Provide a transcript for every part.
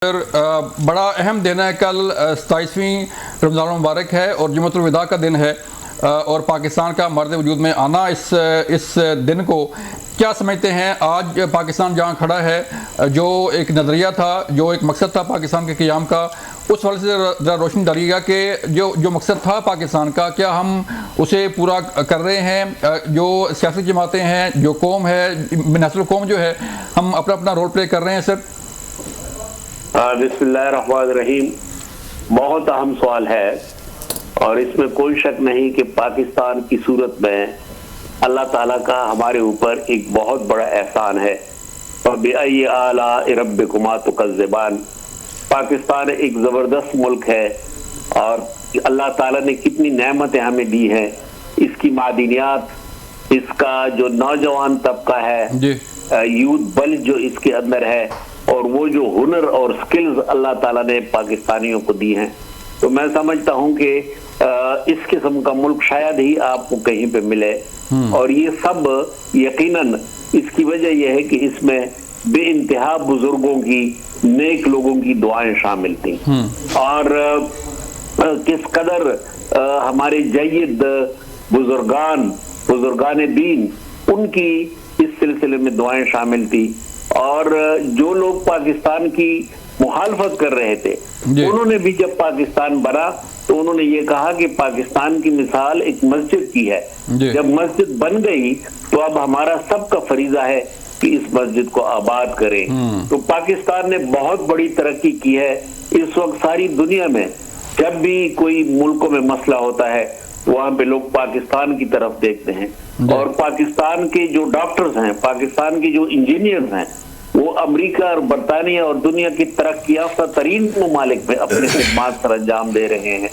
بڑا اہم دن ہے، کل 27ویں رمضان المبارک ہے اور جمعۃ الوداع کا دن ہے، اور پاکستان کا مرد وجود میں آنا اس دن کو کیا سمجھتے ہیں؟ آج پاکستان جہاں کھڑا ہے، جو ایک نظریہ تھا، جو ایک مقصد تھا پاکستان کے قیام کا، اس حوالے سے ذرا روشنی ڈالیے گا کہ جو مقصد تھا پاکستان کا، کیا ہم اسے پورا کر رہے ہیں؟ جو سیاسی جماعتیں ہیں، جو قوم ہے، نسل قوم جو ہے، ہم اپنا اپنا رول پلے کر رہے ہیں سر؟ بسم اللہ الرحمن الرحیم. بہت اہم سوال ہے اور اس میں کوئی شک نہیں کہ پاکستان کی صورت میں اللہ تعالیٰ کا ہمارے اوپر ایک بہت بڑا احسان ہے. فَبِأَيِّ آلَاءِ رَبِّكُمَا تُكَذِّبَانِ. پاکستان ایک زبردست ملک ہے اور اللہ تعالیٰ نے کتنی نعمتیں ہمیں دی ہیں. اس کی معدنیات، اس کا جو نوجوان طبقہ ہے، یوتھ بلج جو اس کے اندر ہے، اور وہ جو ہنر اور سکلز اللہ تعالیٰ نے پاکستانیوں کو دی ہیں، تو میں سمجھتا ہوں کہ اس قسم کا ملک شاید ہی آپ کو کہیں پہ ملے. اور یہ سب یقیناً اس کی وجہ یہ ہے کہ اس میں بے انتہا بزرگوں کی، نیک لوگوں کی دعائیں شامل تھیں، اور کس قدر ہمارے جید بزرگان دین، ان کی اس سلسلے میں دعائیں شامل تھی. اور جو لوگ پاکستان کی مخالفت کر رہے تھے، انہوں نے بھی جب پاکستان بنا تو انہوں نے یہ کہا کہ پاکستان کی مثال ایک مسجد کی ہے. جب مسجد بن گئی تو اب ہمارا سب کا فریضہ ہے کہ اس مسجد کو آباد کریں. تو پاکستان نے بہت بڑی ترقی کی ہے. اس وقت ساری دنیا میں جب بھی کوئی ملکوں میں مسئلہ ہوتا ہے، وہاں پہ لوگ پاکستان کی طرف دیکھتے ہیں، اور پاکستان کے جو ڈاکٹرز ہیں، پاکستان کے جو انجینئرز ہیں، وہ امریکہ اور برطانیہ اور دنیا کی ترقی یافتہ ترین ممالک میں اپنے خدمات سر انجام دے رہے ہیں.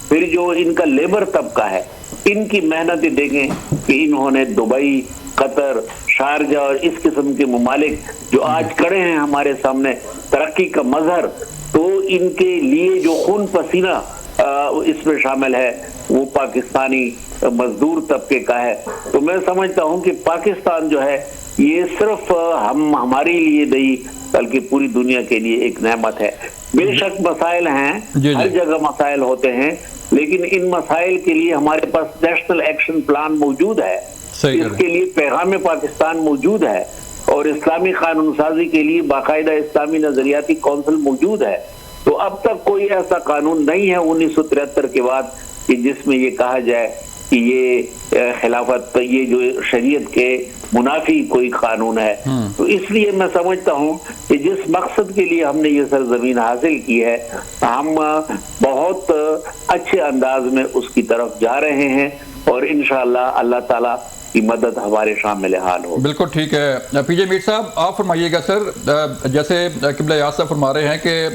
پھر جو ان کا لیبر طبقہ ہے، ان کی محنتیں دیکھیں کہ انہوں نے دبئی، قطر، شارجہ اور اس قسم کے ممالک جو آج کھڑے ہیں ہمارے سامنے ترقی کا مظہر، تو ان کے لیے جو خون پسینہ اس میں شامل ہے وہ پاکستانی مزدور طبقے کا ہے. تو میں سمجھتا ہوں کہ پاکستان جو ہے یہ صرف ہمارے لیے نہیں بلکہ پوری دنیا کے لیے ایک نعمت ہے. بے شک مسائل ہیں، ہر جگہ مسائل ہوتے ہیں، لیکن ان مسائل کے لیے ہمارے پاس نیشنل ایکشن پلان موجود ہے. اس کے لیے پیغام پاکستان موجود ہے، اور اسلامی قانون سازی کے لیے باقاعدہ اسلامی نظریاتی کونسل موجود ہے. تو اب تک کوئی ایسا قانون نہیں ہے 1973 کے بعد کہ جس میں یہ کہا جائے کہ یہ خلافت، یہ جو شریعت کے منافی کوئی قانون ہے. تو اس لیے میں سمجھتا ہوں کہ جس مقصد کے لیے ہم نے یہ سرزمین حاصل کی ہے، ہم بہت اچھے انداز میں اس کی طرف جا رہے ہیں، اور انشاءاللہ اللہ تعالیٰ کی مدد ہمارے شامل حال ہو. بالکل ٹھیک ہے. پی جے میر صاحب، آپ فرمائیے گا سر. جیسے قبلہ یاد صاحب فرما رہے ہیں کہ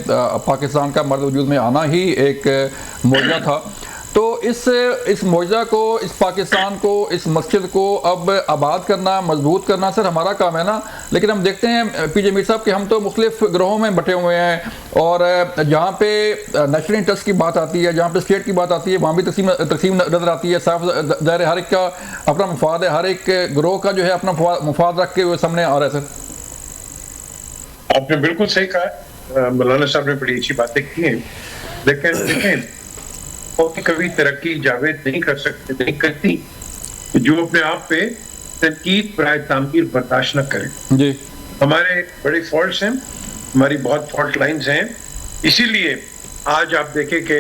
پاکستان کا مرد وجود میں آنا ہی ایک معجزہ تھا، تو اس معجزہ کو، اس پاکستان کو، اس مسجد کو اب آباد کرنا، مضبوط کرنا سر ہمارا کام ہے نا. لیکن ہم دیکھتے ہیں پی جے میر صاحب کہ ہم تو مختلف گروہوں میں بٹے ہوئے ہیں، اور جہاں پہ نیشنل انٹرسٹ کی بات آتی ہے، جہاں پہ اسٹیٹ کی بات آتی ہے، وہاں بھی تقسیم نظر آتی ہے. صاف ظاہر ہے ہر ایک کا اپنا مفاد ہے، ہر ایک گروہ کا جو ہے اپنا مفاد رکھ کے وہ سامنے آ رہا ہے. سر آپ نے بالکل صحیح کہا، مولانا صاحب نے بڑی اچھی باتیں کی ہیں. لیکن دیکھیں، کبھی ترقی جاوید نہیں کر سکتے، نہیں کرتی جو اپنے آپ پہ تنقید برائے تعمیر برداشت نہ کرے. ہمارے بڑے فالٹس ہیں، ہماری بہت فالٹ لائنز ہیں. اسی لیے آج آپ دیکھیں کہ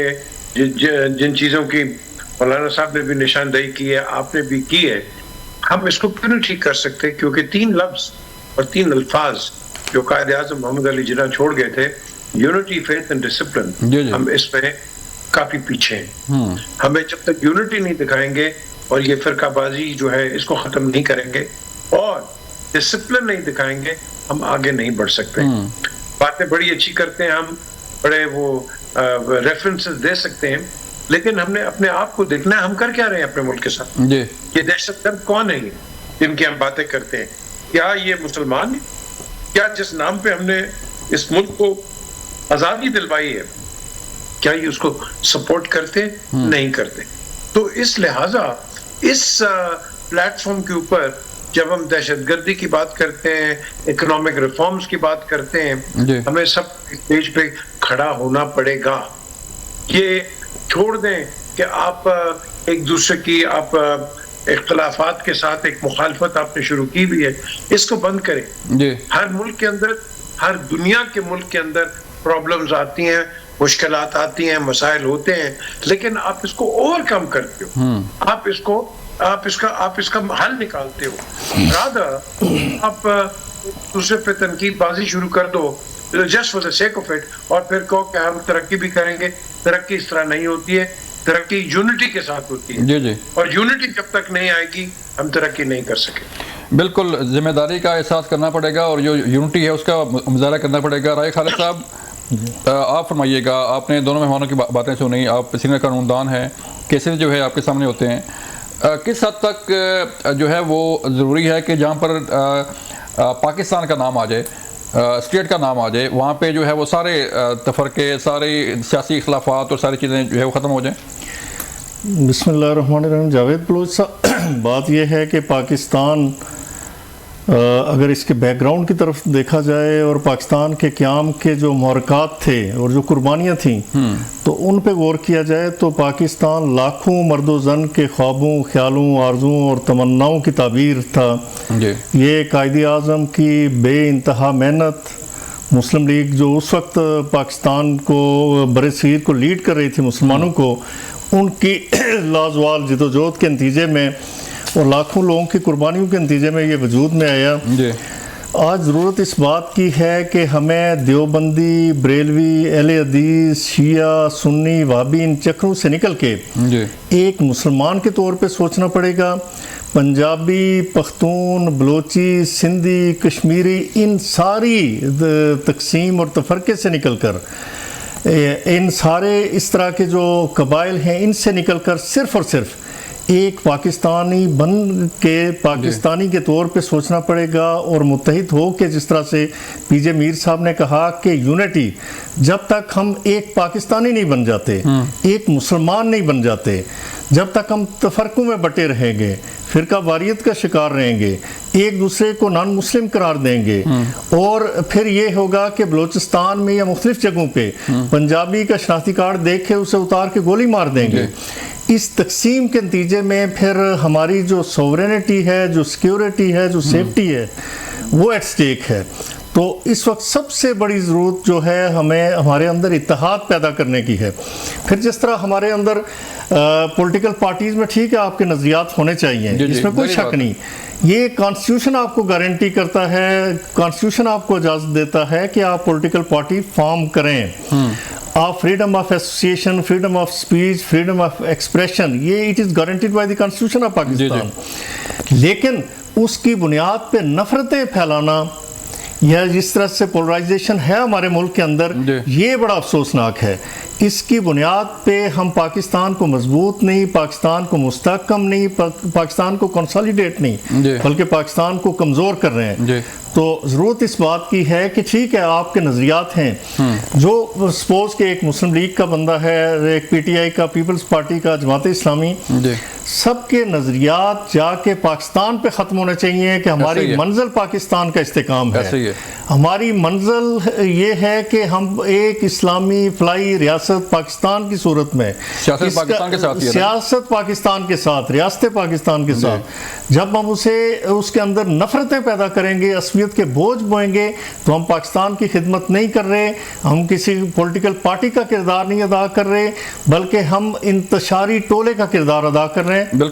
جن چیزوں کی مولانا صاحب نے بھی نشاندہی کی ہے، آپ نے بھی کی ہے، ہم اس کو کیوں نہیں ٹھیک کر سکتے؟ کیونکہ 3 لفظ اور 3 الفاظ جو قائد اعظم محمد علی جناح چھوڑ گئے تھے، یونٹی، فیتھ اینڈ ڈسپلن، ہم اس میں کافی پیچھے ہیں. ہمیں جب تک یونٹی نہیں دکھائیں گے اور یہ فرقہ بازی جو ہے اس کو ختم نہیں کریں گے اور ڈسپلن نہیں دکھائیں گے، ہم آگے نہیں بڑھ سکتے. باتیں بڑی اچھی کرتے ہیں، ہم بڑے وہ ریفرنسز دے سکتے ہیں، لیکن ہم نے اپنے آپ کو دیکھنا ہے، ہم کر کیا رہے ہیں اپنے ملک کے ساتھ. یہ دہشت گرد کون ہے جن کی ہم باتیں کرتے ہیں؟ کیا یہ مسلمان ہیں؟ کیا جس نام پہ ہم نے اس ملک کو آزادی دلوائی ہے، کیا یہ اس کو سپورٹ کرتے؟ نہیں کرتے. تو اس لہٰذا اس پلیٹ فارم کے اوپر جب ہم دہشت گردی کی بات کرتے ہیں، اکنامک ریفارمز کی بات کرتے ہیں، ہمیں سب اسٹیج پہ کھڑا ہونا پڑے گا. یہ چھوڑ دیں کہ آپ ایک دوسرے کی آپ اختلافات کے ساتھ ایک مخالفت آپ نے شروع کی بھی ہے، اس کو بند کریں. ہر ملک کے اندر، ہر دنیا کے ملک کے اندر پرابلمز آتی ہیں، مشکلات آتی ہیں، مسائل ہوتے ہیں، لیکن آپ اس کو اوور کم کرتے ہو، آپ اس کا حل نکالتے ہو. رادر آپ دوسرے پہ تنقید بازی شروع کر دو just for the sake of it, اور پھر کہو کہ ہم ترقی بھی کریں گے. ترقی اس طرح نہیں ہوتی ہے، ترقی یونٹی کے ساتھ ہوتی ہے، اور یونٹی جب تک نہیں آئے گی ہم ترقی نہیں کر سکیں. بالکل ذمہ داری کا احساس کرنا پڑے گا، اور جو یونٹی ہے اس کا مظاہرہ کرنا پڑے گا. رائے خالد صاحب آپ فرمائیے گا، آپ نے دونوں مہمانوں کی باتیں سنی، آپ سینئر قانون دان ہیں، کیسز جو ہے آپ کے سامنے ہوتے ہیں، کس حد تک جو ہے وہ ضروری ہے کہ جہاں پر پاکستان کا نام آ جائے، اسٹیٹ کا نام آ جائے، وہاں پہ جو ہے وہ سارے تفرقے، سارے سیاسی اختلافات اور ساری چیزیں جو ہے وہ ختم ہو جائیں؟ بسم اللہ الرحمن الرحیم. جاوید بلوچ صاحب، بات یہ ہے کہ پاکستان اگر اس کے بیک گراؤنڈ کی طرف دیکھا جائے اور پاکستان کے قیام کے جو محرکات تھے اور جو قربانیاں تھیں تو ان پہ غور کیا جائے تو پاکستان لاکھوں مرد و زن کے خوابوں، خیالوں، آرزوؤں اور تمناؤں کی تعبیر تھا. یہ قائد اعظم کی بے انتہا محنت، مسلم لیگ جو اس وقت پاکستان کو بر صغیر کو لیڈ کر رہی تھی، مسلمانوں کو، ان کی لازوال جدوجہد کے نتیجے میں اور لاکھوں لوگوں کی قربانیوں کے نتیجے میں یہ وجود میں آیا. آج ضرورت اس بات کی ہے کہ ہمیں دیوبندی، بریلوی، اہل حدیث، شیعہ، سنی، وہابی، ان چکروں سے نکل کے ایک مسلمان کے طور پہ سوچنا پڑے گا. پنجابی، پختون، بلوچی، سندھی، کشمیری، ان ساری تقسیم اور تفرقے سے نکل کر، ان سارے اس طرح کے جو قبائل ہیں ان سے نکل کر صرف اور صرف ایک پاکستانی بن کے پاکستانی کے طور پہ سوچنا پڑے گا، اور متحد ہو کے، جس طرح سے پی جے میر صاحب نے کہا کہ یونٹی، جب تک ہم ایک پاکستانی نہیں بن جاتے، ایک مسلمان نہیں بن جاتے، جب تک ہم تفرقوں میں بٹے رہیں گے، فرقہ واریت کا شکار رہیں گے، ایک دوسرے کو نان مسلم قرار دیں گے، اور پھر یہ ہوگا کہ بلوچستان میں یا مختلف جگہوں پہ پنجابی کا شناختی کارڈ دیکھ کے اسے اتار کے گولی مار دیں گے. اس تقسیم کے نتیجے میں پھر ہماری جو سوورینٹی ہے، جو سیکیورٹی ہے، جو سیفٹی ہے، وہ ایٹ سٹیک ہے. تو اس وقت سب سے بڑی ضرورت جو ہے ہمیں ہمارے اندر اتحاد پیدا کرنے کی ہے. پھر جس طرح ہمارے اندر پولیٹیکل پارٹیز میں ٹھیک ہے آپ کے نظریات ہونے چاہیے، اس میں کوئی شک نہیں، یہ کانسٹیٹیوشن آپ کو گارنٹی کرتا ہے، کانسٹیٹیوشن آپ کو اجازت دیتا ہے کہ آپ پولیٹیکل پارٹی فارم کریں. آپ freedom of association, freedom of speech, freedom of expression, یہ it is guaranteed by the constitution of Pakistan. لیکن اس کی بنیاد پہ نفرتیں پھیلانا یا جس طرح سے پولرائزیشن ہے ہمارے ملک کے اندر، یہ بڑا افسوسناک ہے. اس کی بنیاد پہ ہم پاکستان کو مضبوط نہیں، پاکستان کو مستحکم نہیں، پاکستان کو کنسالیڈیٹ نہیں، بلکہ پاکستان کو کمزور کر رہے ہیں. تو ضرورت اس بات کی ہے کہ ٹھیک ہے آپ کے نظریات ہیں، جو سپوز کہ ایک مسلم لیگ کا بندہ ہے، ایک پی ٹی آئی کا، پیپلز پارٹی کا، جماعت اسلامی، سب کے نظریات جا کے پاکستان پہ ختم ہونے چاہیے کہ ہماری منزل پاکستان کا استحکام ہے. ہماری منزل یہ ہے کہ ہم ایک اسلامی فلاحی ریاست پاکستان کی صورت میں، سیاست پاکستان کے ساتھ، ریاست پاکستان کے ساتھ، جب ہم اس کے اندر نفرتیں پیدا کریں گے، عصبیت کے بوجھ بوئیں گے، تو ہم پاکستان کی خدمت نہیں کر رہے، ہم کسی پولیٹیکل پارٹی کا کردار نہیں ادا کر رہے، بلکہ ہم انتشاری ٹولے کا کردار ادا کر رہے ہیں.